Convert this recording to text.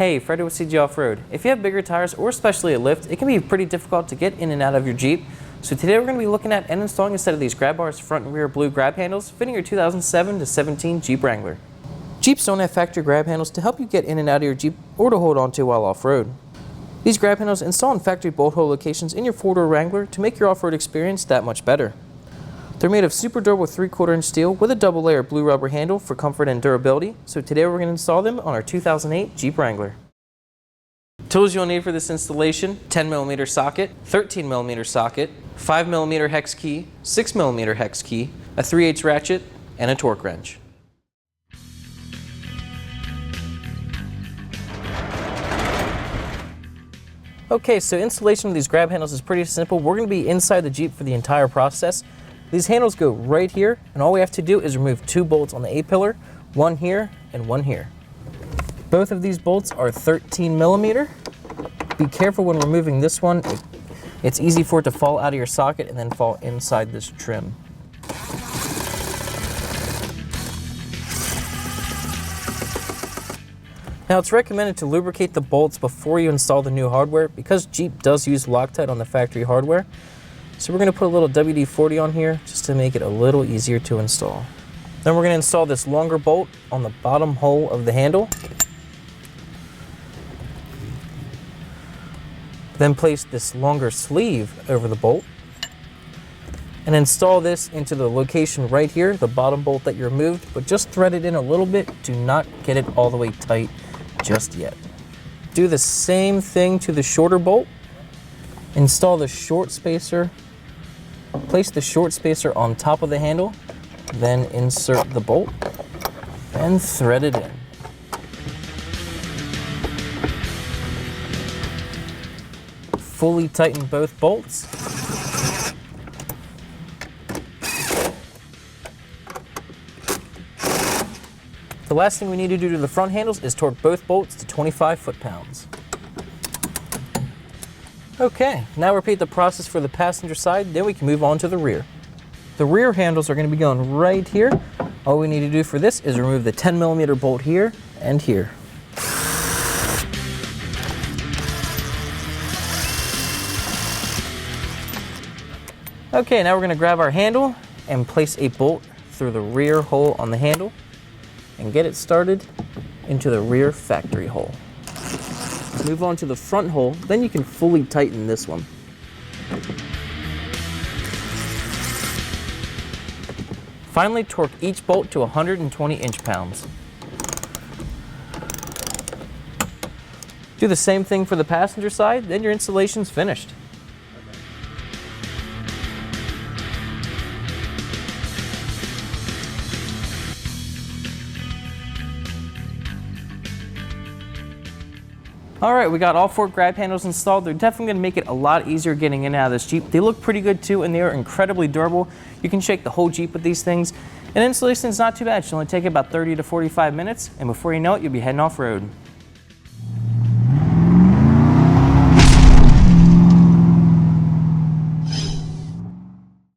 Hey, Freddy with CG Off-Road. If you have bigger tires or especially a lift, it can be pretty difficult to get in and out of your Jeep. So today we're going to be looking at and installing a set of these GraBars front and rear blue grab handles fitting your 2007 to 17 Jeep Wrangler. Jeeps don't have factory grab handles to help you get in and out of your Jeep or to hold onto while off-road. These grab handles install in factory bolt hole locations in your 4-door Wrangler to make your off-road experience that much better. They're made of super durable 3/4 inch steel with a double layer blue rubber handle for comfort and durability. So today we're going to install them on our 2008 Jeep Wrangler. Tools you'll need for this installation: 10mm socket, 13mm socket, 5mm hex key, 6mm hex key, a 3/8 ratchet, and a torque wrench. Okay, so installation of these grab handles is pretty simple. We're going to be inside the Jeep for the entire process. These handles go right here, and all we have to do is remove 2 bolts on the A-pillar, one here and one here. Both of these bolts are 13mm. Be careful when removing this one. It's easy for it to fall out of your socket and then fall inside this trim. Now it's recommended to lubricate the bolts before you install the new hardware because Jeep does use Loctite on the factory hardware. So we're going to put a little WD-40 on here just to make it a little easier to install. Then we're going to install this longer bolt on the bottom hole of the handle. Then place this longer sleeve over the bolt and install this into the location right here, the bottom bolt that you removed, but just thread it in a little bit. Do not get it all the way tight just yet. Do the same thing to the shorter bolt. Install the short spacer. Place the short spacer on top of the handle, then insert the bolt and thread it in. Fully tighten both bolts. The last thing we need to do to the front handles is torque both bolts to 25 foot-pounds. Okay, now repeat the process for the passenger side, then we can move on to the rear. The rear handles are going to be going right here. All we need to do for this is remove the 10mm bolt here and here. Okay, now we're going to grab our handle and place a bolt through the rear hole on the handle and get it started into the rear factory hole. Move on to the front hole, then you can fully tighten this one. Finally, torque each bolt to 120 inch-pounds. Do the same thing for the passenger side, then your installation's finished. All right, we got all 4 grab handles installed. They're definitely going to make it a lot easier getting in and out of this Jeep. They look pretty good too, and they are incredibly durable. You can shake the whole Jeep with these things. And installation is not too bad. It should only take about 30 to 45 minutes, and before you know it, you'll be heading off-road.